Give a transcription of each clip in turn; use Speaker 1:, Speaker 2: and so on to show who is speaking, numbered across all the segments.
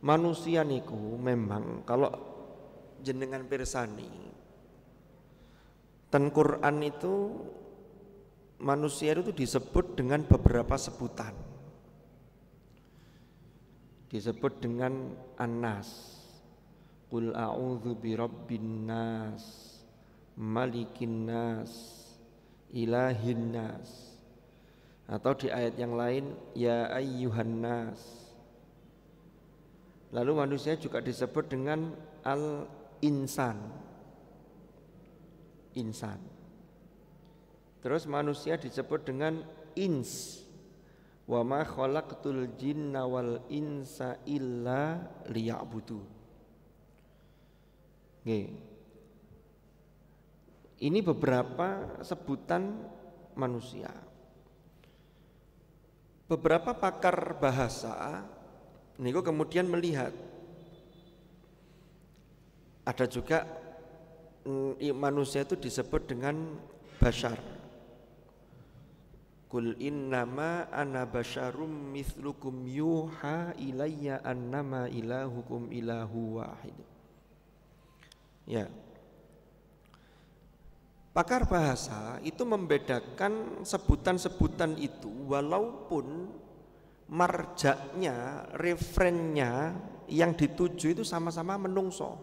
Speaker 1: manusia niku memang kalau jenengan pirsani ten Quran itu manusia itu disebut dengan beberapa sebutan. Disebut dengan An-Nas. Qul a'udzu birabbin nas, malikin nas, ilahin nas. Atau di ayat yang lain ya ayyuhan nas. Lalu manusia juga disebut dengan al-insan. Insan. Terus manusia disebut dengan ins. Wa ma khalaqtul jinna wal insa illa liya'budu. Oke. Ini beberapa sebutan manusia. Beberapa pakar bahasa niku kemudian melihat ada juga manusia itu disebut dengan bashar. Qul innama ana basyarum mithlukum yuha ilayya annama ilahukum ilahu wahid. Ya. Pakar bahasa itu membedakan sebutan-sebutan itu walaupun marjaknya, referennya yang dituju itu sama-sama menungso.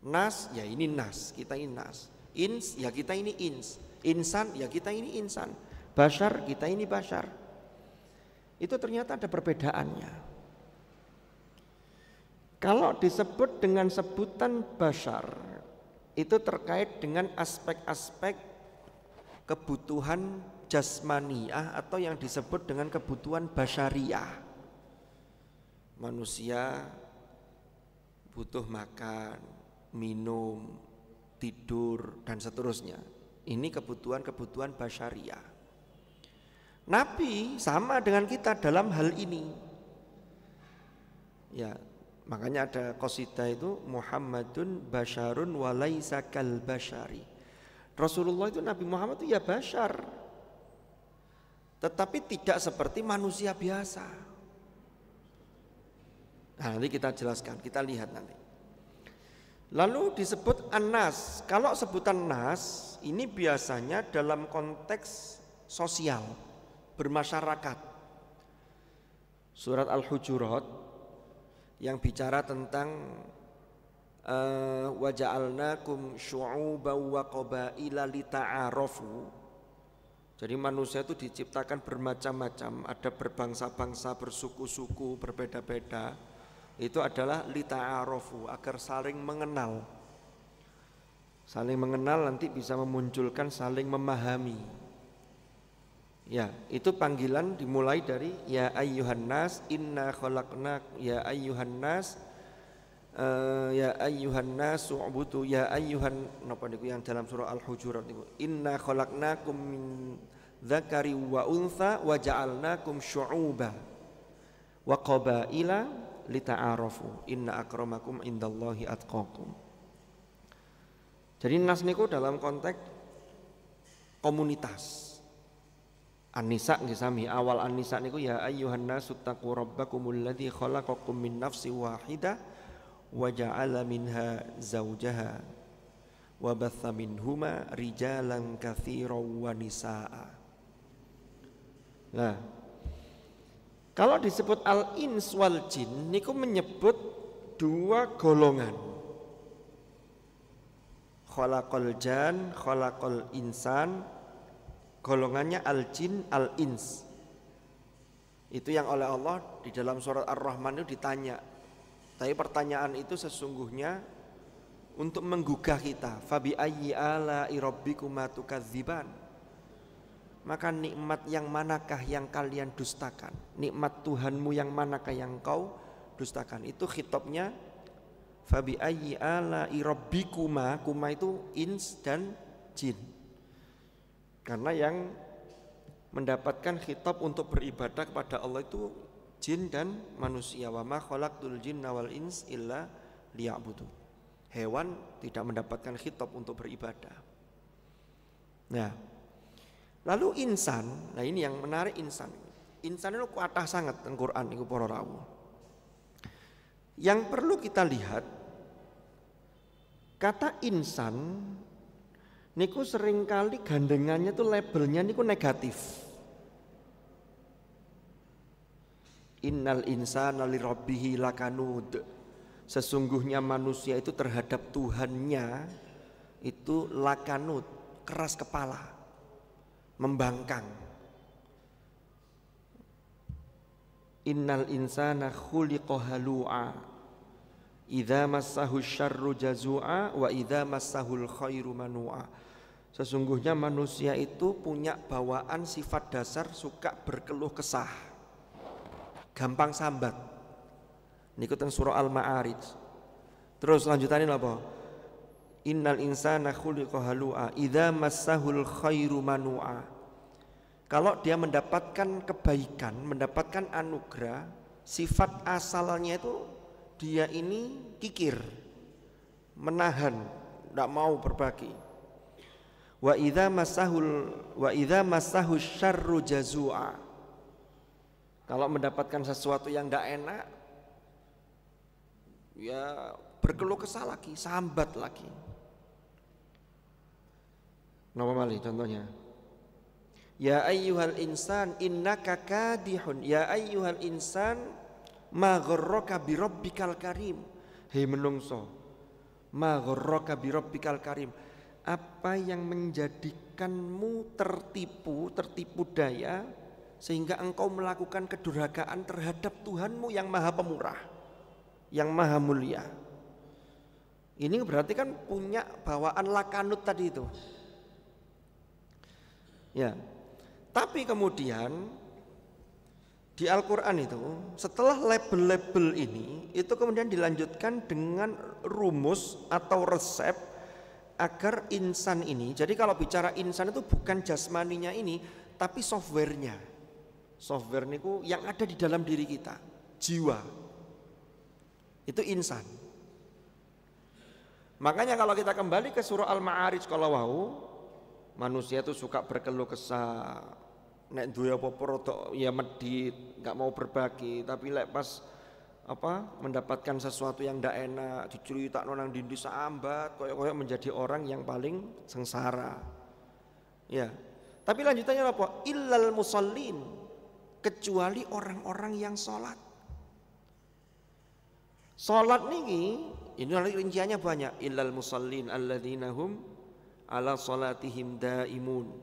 Speaker 1: Nas, ya ini nas, kita ini nas. Ins, ya kita ini ins. Insan, ya kita ini insan. Bashar, kita ini bashar. Itu ternyata ada perbedaannya. Kalau disebut dengan sebutan bashar, itu terkait dengan aspek-aspek kebutuhan jasmaniah atau yang disebut dengan kebutuhan basyariah. Manusia butuh makan, minum, tidur, dan seterusnya. Ini kebutuhan-kebutuhan basyariah. Nabi sama dengan kita dalam hal ini. Ya, makanya ada qasidah itu Muhammadun basyarun wa laisa kal basyari. Rasulullah itu Nabi Muhammad itu ya basyar, tetapi tidak seperti manusia biasa. Nah, nanti kita jelaskan, kita lihat nanti. Lalu disebut An-Nas. Kalau sebutan Nas ini biasanya dalam konteks sosial, bermasyarakat. Surat Al-Hujurat yang bicara tentang wa ja'alnakum syu'uban wa qabaila lita'arafu. Jadi manusia itu diciptakan bermacam-macam, ada berbangsa-bangsa, bersuku-suku, berbeda-beda. Itu adalah lita'arafu, agar saling mengenal. Saling mengenal nanti bisa memunculkan saling memahami. Ya, itu panggilan dimulai dari ya ayyuhan nas inna khalaqnak ya ayyuhan nas ya ayyuhan nas u'budu ya ayyuhan napa niku yang dalam surah Al-Hujurat niku inna khalaqnakum min dzakari wa untha wa ja'alnakum syu'uba wa qabaila lita'arafu inna akramakum indallahi atqakum. Jadi nas niku dalam konteks komunitas. An-Nisa nggih sami, awal An-Nisa niku ya ayyuhan nasu taqu rabbakumul ladzi khalaqakum min nafsin wahidah wa ja'ala minha zawjaha wa batha minhuma rijalan katsiran wa nisaa. Nah, kalau disebut al-ins wal jin niku menyebut dua golongan. Khalaqal jan, khalaqal insan. Golongannya al-jin, al-ins. Itu yang oleh Allah di dalam surat Ar-Rahman itu ditanya. Tapi pertanyaan itu sesungguhnya untuk menggugah kita. Fabi ayyi ala'i rabbikuma tukadziban. Maka nikmat yang manakah yang kalian dustakan? Nikmat Tuhanmu yang manakah yang kau dustakan? Itu khitabnya fabi ayyi ala'i rabbikuma. Kuma itu ins dan jin. Karena yang mendapatkan khitab untuk beribadah kepada Allah itu jin dan manusia. Wa ma khalaqtul jinna wal ins illa liya'budu. Hewan tidak mendapatkan khitab untuk beribadah. Nah, lalu insan. Nah, ini yang menarik insan. Insan itu kuatah sangat teng Quran niku para rawuh. Yang perlu kita lihat, kata insan niku seringkali gandengannya tuh labelnya niku negatif. Innal insana lirabbihi lakanud. Sesungguhnya manusia itu terhadap Tuhannya itu lakanud, keras kepala, membangkang. Innal insana khuliqa halu'a idza massahu syarru jazua wa idza massahul khairu manu'a. Sesungguhnya manusia itu punya bawaan sifat dasar suka berkeluh kesah, gampang sambat. Niku teng surah Al-Ma'arij. Terus lanjutannya apa? Innal insana khuliqa halu'a idza massahul khairu manu'a. Kalau dia mendapatkan kebaikan, mendapatkan anugerah, sifat asalnya itu dia ini kikir, menahan, tidak mau berbagi. Wa idza massahus syarru jazua. Kalau mendapatkan sesuatu yang tidak enak, ya berkeluh kesah lagi, sambat lagi. Napa malih contohnya? Ya ayyuhal insan innaka kadihun. Ya ayyuhal insan ma gharraka bi rabbikal karim. Hei menungso, ma gharraka bi rabbikal karim. Apa yang menjadikanmu tertipu daya sehingga engkau melakukan kedurhakaan terhadap Tuhanmu yang Maha Pemurah, yang Maha Mulia. Ini berarti kan punya bawaan lakanut tadi itu. Ya. Tapi kemudian di Al-Quran itu setelah label-label ini itu kemudian dilanjutkan dengan rumus atau resep agar insan ini, jadi kalau bicara insan itu bukan jasmaninya ini tapi softwarenya. Software niku yang ada di dalam diri kita, jiwa. Itu insan. Makanya kalau kita kembali ke surah Al-Ma'arij kalau wau, manusia itu suka berkeluh kesah, nek duwe apa-apa rada ya medit, enggak mau berbagi, tapi lek pas mendapatkan sesuatu yang ndak enak, diceritakno nang dindi sambat, koyo-koyo menjadi orang yang paling sengsara. Ya. Tapi lanjutannya apa? Illal musallin, kecuali orang-orang yang sholat. Sholat niki ini rinciannya banyak. Illal musallin alladzina hum ala sholatihim daimun.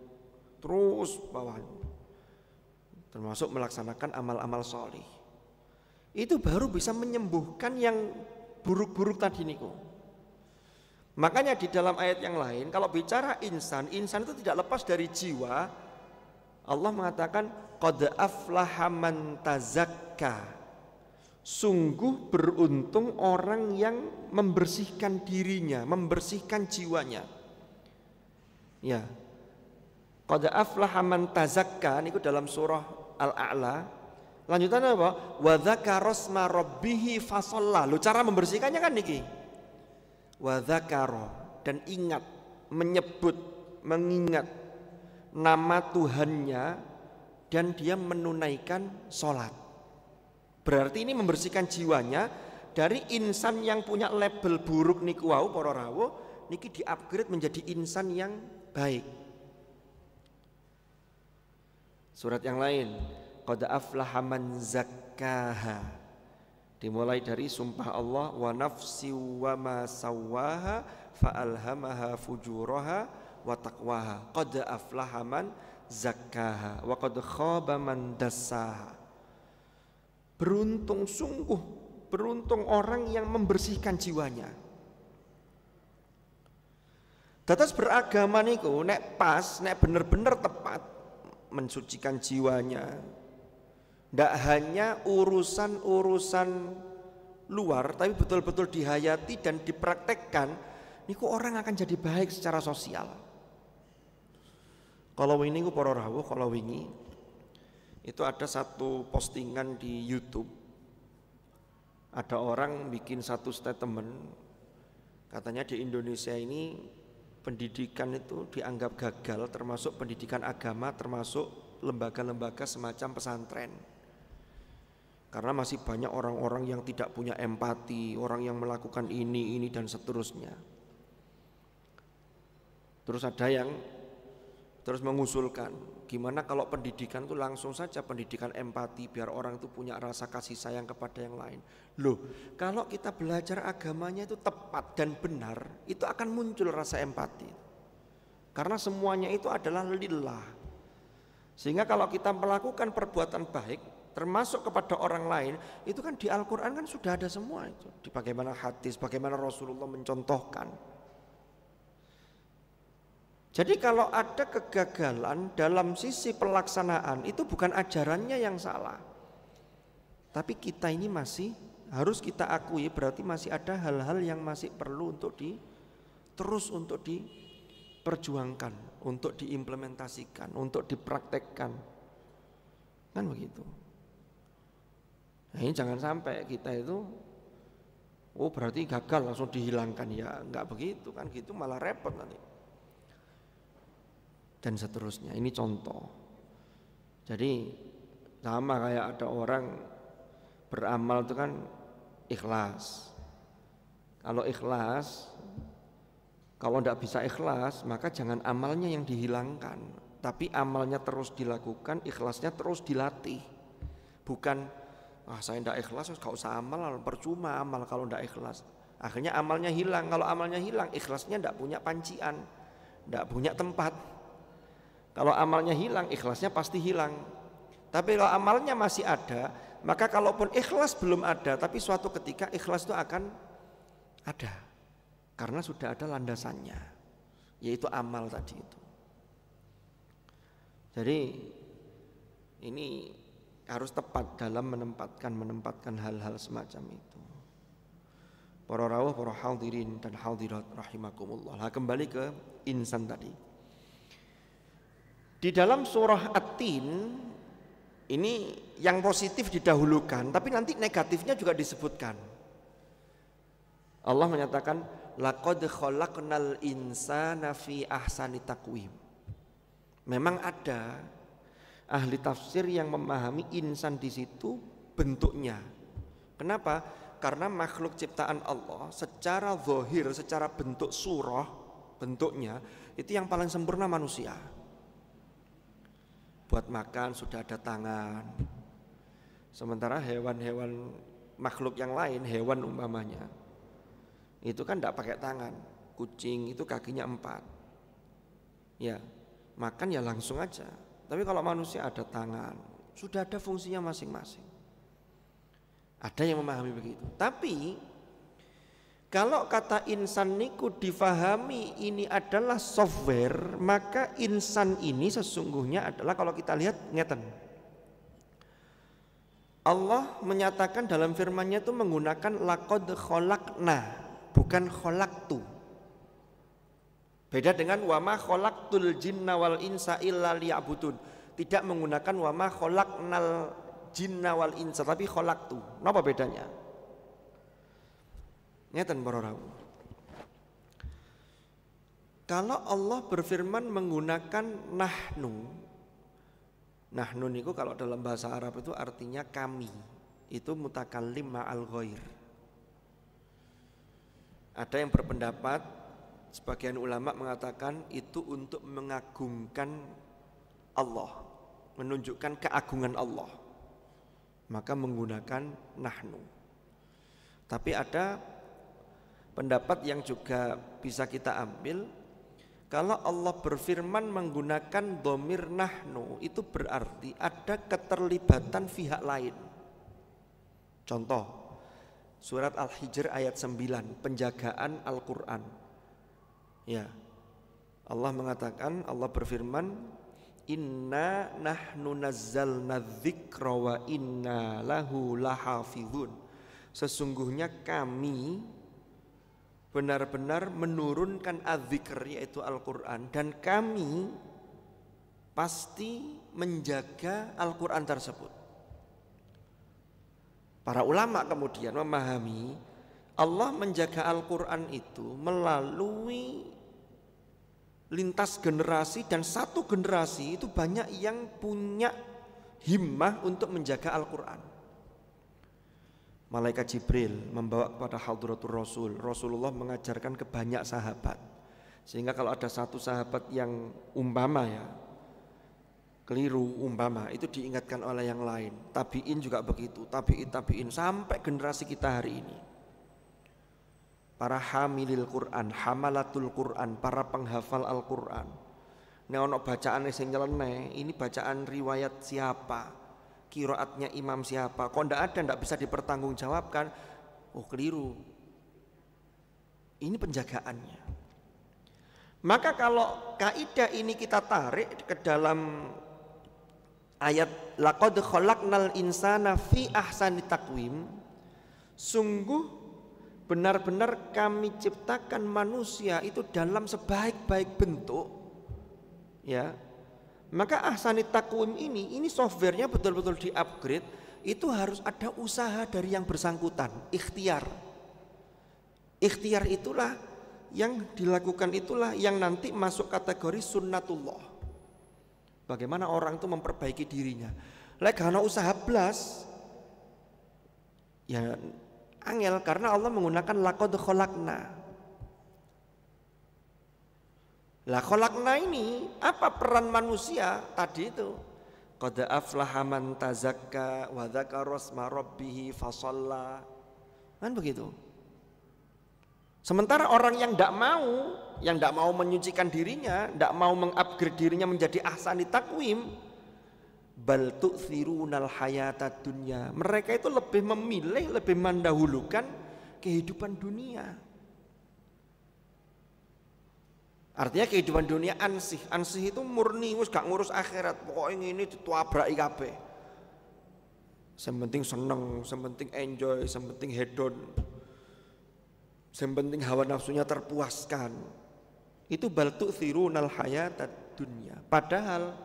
Speaker 1: Terus bawah, termasuk melaksanakan amal-amal sholih. Itu baru bisa menyembuhkan yang buruk-buruk tadi niku. Makanya di dalam ayat yang lain kalau bicara insan itu tidak lepas dari jiwa. Allah mengatakan qad aflaha man tazakka. Sungguh beruntung orang yang membersihkan dirinya, membersihkan jiwanya. Ya. Qad aflaha man tazakka niku dalam surah Al-A'la. Lanjutannya apa? Wa dzakara asma rabbih fasalla. Lu cara membersihkannya kan niki. Wa dzakara, dan ingat, menyebut, mengingat nama Tuhannya dan dia menunaikan sholat. Berarti ini membersihkan jiwanya dari insan yang punya label buruk niku wau para rawuh niki di-upgrade menjadi insan yang baik. Surat yang lain, qad aflaha man zakkaha. Dimulai dari sumpah Allah, wa nafsi wa ma sawwaha fa alhamaha fujuraha wa taqwaha. Qad aflaha man zakkaha wa qad khaba man dassaha. Beruntung, sungguh beruntung orang yang membersihkan jiwanya. Dados beragama niku nek pas, nek bener-bener tepat mensucikan jiwanya. Tidak hanya urusan-urusan luar, tapi betul-betul dihayati dan dipraktekkan, niku orang akan jadi baik secara sosial. Kalau ini ku para rawuh, kalau wingi itu ada satu postingan di YouTube. Ada orang bikin satu statement, katanya di Indonesia ini pendidikan itu dianggap gagal, termasuk pendidikan agama, termasuk lembaga-lembaga semacam pesantren. Karena masih banyak orang-orang yang tidak punya empati, orang yang melakukan ini dan seterusnya. Terus ada yang terus mengusulkan, gimana kalau pendidikan itu langsung saja pendidikan empati, biar orang itu punya rasa kasih sayang kepada yang lain. Loh, kalau kita belajar agamanya itu tepat dan benar, itu akan muncul rasa empati. Karena semuanya itu adalah lillah. Sehingga kalau kita melakukan perbuatan baik, termasuk kepada orang lain, itu kan di Al-Quran kan sudah ada semua itu. Di bagaimana hadis, bagaimana Rasulullah mencontohkan. Jadi kalau ada kegagalan dalam sisi pelaksanaan, itu bukan ajarannya yang salah. Tapi kita ini masih harus kita akui, berarti masih ada hal-hal yang masih perlu untuk terus untuk diperjuangkan, untuk diimplementasikan, untuk dipraktekkan. Kan begitu. Nah, ini jangan sampai kita itu berarti gagal langsung dihilangkan, ya enggak begitu kan, gitu malah repot nanti. Dan seterusnya, ini contoh. Jadi sama kayak ada orang beramal itu kan ikhlas. Kalau ikhlas, kalau tidak bisa ikhlas, maka jangan amalnya yang dihilangkan, tapi amalnya terus dilakukan, ikhlasnya terus dilatih. Bukan, saya tidak ikhlas, gak usah amal, percuma amal kalau tidak ikhlas. Akhirnya amalnya hilang. Kalau amalnya hilang, ikhlasnya tidak punya pancian, tidak punya tempat. Kalau amalnya hilang, ikhlasnya pasti hilang. Tapi kalau amalnya masih ada, maka kalaupun ikhlas belum ada, tapi suatu ketika ikhlas itu akan ada. Karena sudah ada landasannya, yaitu amal tadi itu. Jadi ini harus tepat dalam menempatkan hal-hal semacam itu. Para rawuh, para hadirin dan hadirat rahimakumullah. Nah, kembali ke insan tadi. Di dalam surah At-Tin ini yang positif didahulukan, tapi nanti negatifnya juga disebutkan. Allah menyatakan laqad khalaqnal insana fi ahsani taqwim. Memang ada ahli tafsir yang memahami insan di situ bentuknya. Kenapa? Karena makhluk ciptaan Allah secara zahir, secara bentuk surah, bentuknya itu yang paling sempurna manusia. Buat makan sudah ada tangan. Sementara hewan-hewan makhluk yang lain, hewan umpamanya, itu kan tidak pakai tangan. Kucing itu kakinya 4. Ya, makan ya langsung aja. Tapi kalau manusia ada tangan, sudah ada fungsinya masing-masing. Ada yang memahami begitu. Tapi kalau kata insan niku difahami ini adalah software, maka insan ini sesungguhnya adalah, kalau kita lihat ngeten. Allah menyatakan dalam firman-Nya itu menggunakan laqad khalaqna, bukan khalaqtu. Beda dengan wa ma khalaqtul jinna wal insa illa liya'budun. Tidak menggunakan wa ma khalaqnal jinna wal insa, tapi khalaqtu. Napa bedanya? Ngeten para rawuh. Kalau Allah berfirman menggunakan nahnu, nahnu niku kalau dalam bahasa Arab itu artinya kami. Itu mutakallim ma'al ghair. Ada yang berpendapat, sebagian ulama mengatakan itu untuk mengagungkan Allah, menunjukkan keagungan Allah. Maka menggunakan nahnu. Tapi ada pendapat yang juga bisa kita ambil, kalau Allah berfirman menggunakan dhamir nahnu, itu berarti ada keterlibatan pihak lain. Contoh, surat Al-Hijr ayat 9, penjagaan Al-Quran. Ya, Allah mengatakan, Allah berfirman, inna nahnu nazzalna dzikra wa inna lahu lahafizun. Sesungguhnya kami benar-benar menurunkan adzikr, yaitu Al-Quran, dan kami pasti menjaga Al-Quran tersebut. Para ulama kemudian memahami Allah menjaga Al-Quran itu melalui lintas generasi, dan satu generasi itu banyak yang punya himmah untuk menjaga Al-Quran. Malaikat Jibril membawa kepada Hadratur Rasul. Rasulullah mengajarkan ke banyak sahabat. Sehingga kalau ada satu sahabat yang umpama ya, keliru umpama, itu diingatkan oleh yang lain. Tabi'in juga begitu, tabi'in sampai generasi kita hari ini. Para hamilil Quran, hamalatul Quran, para penghafal Al-Quran. Ini ono bacaan sing nyeleneh, ini bacaan riwayat siapa? Qiraatnya imam siapa? Kok ndak bisa dipertanggungjawabkan? Oh, keliru. Ini penjagaannya. Maka kalau kaidah ini kita tarik ke dalam ayat laqad khalaqnal insana fi ahsani taqwim, sungguh benar-benar kami ciptakan manusia itu dalam sebaik-baik bentuk, ya. Maka ahsani taqwim ini softwarenya betul-betul di-upgrade. Itu harus ada usaha dari yang bersangkutan, ikhtiar. Ikhtiar itulah yang dilakukan, itulah yang nanti masuk kategori sunnatullah. Bagaimana orang itu memperbaiki dirinya. Lek ana usaha blas ya angel, karena Allah menggunakan laqad khalaqna. Lah khalaqna ini apa peran manusia tadi itu? Qad aflaha man tazakka wa dzakara asma rabbih fasalla. Kan begitu. Sementara orang yang tidak mau menyucikan dirinya, tidak mau mengupgrade dirinya menjadi ahsani taqwim, bal tu'thirunal hayatad dunya. Mereka itu lebih memilih, lebih mendahulukan kehidupan dunia. Artinya kehidupan dunia ansih itu murni, wis gak ngurus akhirat. Pokoknya ini dituabraki kabeh. Sementing seneng, sementing enjoy, sementing hedon, sementing hawa nafsunya terpuaskan. Itu bal tu'thirunal hayatad dunya. Padahal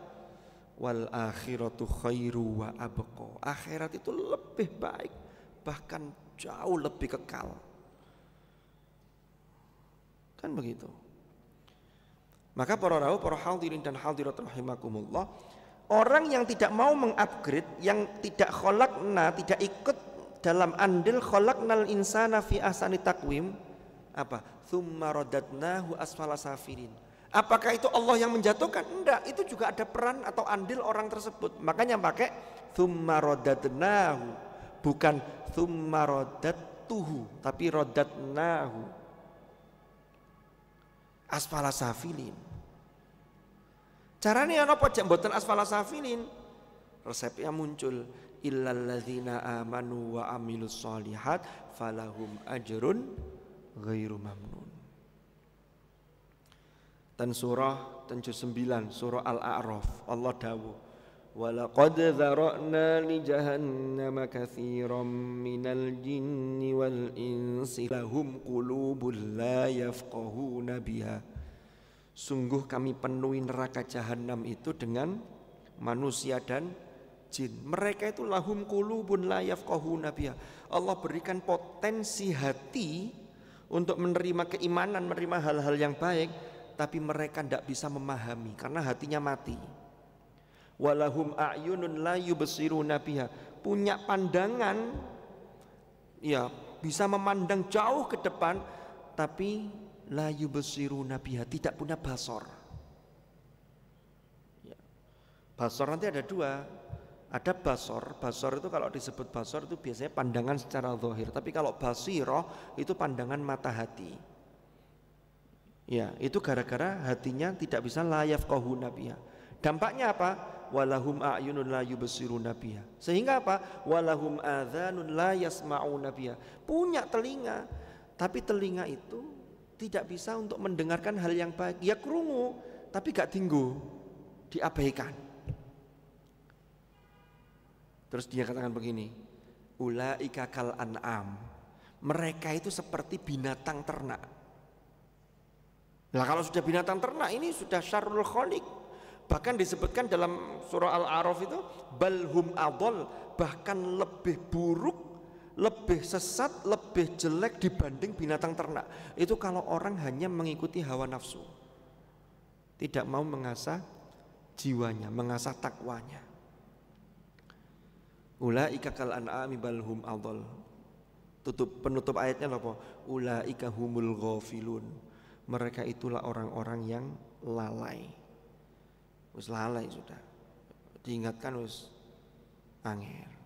Speaker 1: wal akhiratu khairu wa abqa. Akhirat itu lebih baik, bahkan jauh lebih kekal. Kan begitu. Maka para rawuh, para hadirin dan hadirat rahimakumullah, orang yang tidak mau mengupgrade, yang tidak khalaqna, tidak ikut dalam andil khalaqnal insana fi ahsani taqwim, apa? Tsumma radadnahu asfala safilin. Apakah itu Allah yang menjatuhkan? Enggak, itu juga ada peran atau andil orang tersebut. Makanya pakai tsumma radadnahu, bukan tsumma radadtuhu, tapi radadnahu asfala safilin. Caranya apa jek mboten asfala safilin? Resepnya muncul, illal ladzina amanu wa amilus solihat falahum ajrun ghairu mamnun. Dan surah 79 surah Al-A'raf, Allah dawuh, walaqad dzara'na li jahannama katsiran minal jinni wal insi lahum qulubun la yafqahuna biha. Sungguh kami penuhi neraka jahanam itu dengan manusia dan jin. Mereka itu lahum qulubun la yafqahuna biha. Allah berikan potensi hati untuk menerima keimanan, menerima hal-hal yang baik, tapi mereka tidak bisa memahami karena hatinya mati. Walahum a'yunun la yubsiruna biha. Punya pandangan, ya bisa memandang jauh ke depan, tapi la yubsiruna biha, tidak punya basor. Ya. Basor nanti ada dua. Ada basor itu kalau disebut basor itu biasanya pandangan secara zahir. Tapi kalau basiroh itu pandangan mata hati. Ya, itu gara-gara hatinya tidak bisa la yafqahuna biha. Dampaknya apa? Walahum a'yunun la yubsiruna biha. Sehingga apa? Walahum adzanun la yasma'una biha. Punya telinga, tapi telinga itu tidak bisa untuk mendengarkan hal yang baik. Ya krungu, tapi gak tinggu, diabaikan. Terus dia katakan begini, ulaika kal an'am. Mereka itu seperti binatang ternak. Nah kalau sudah binatang ternak ini sudah syarrul khaliq. Bahkan disebutkan dalam surah Al-A'raf itu balhum adol, bahkan lebih buruk, lebih sesat, lebih jelek dibanding binatang ternak. Itu kalau orang hanya mengikuti hawa nafsu, tidak mau mengasah jiwanya, mengasah takwanya. Ulaika kal an'ami balhum adol. Penutup ayatnya apa? Ulaika humul ghafilun. Mereka itulah orang-orang yang lalai. Wis lalai sudah. Diingatkan wis angel.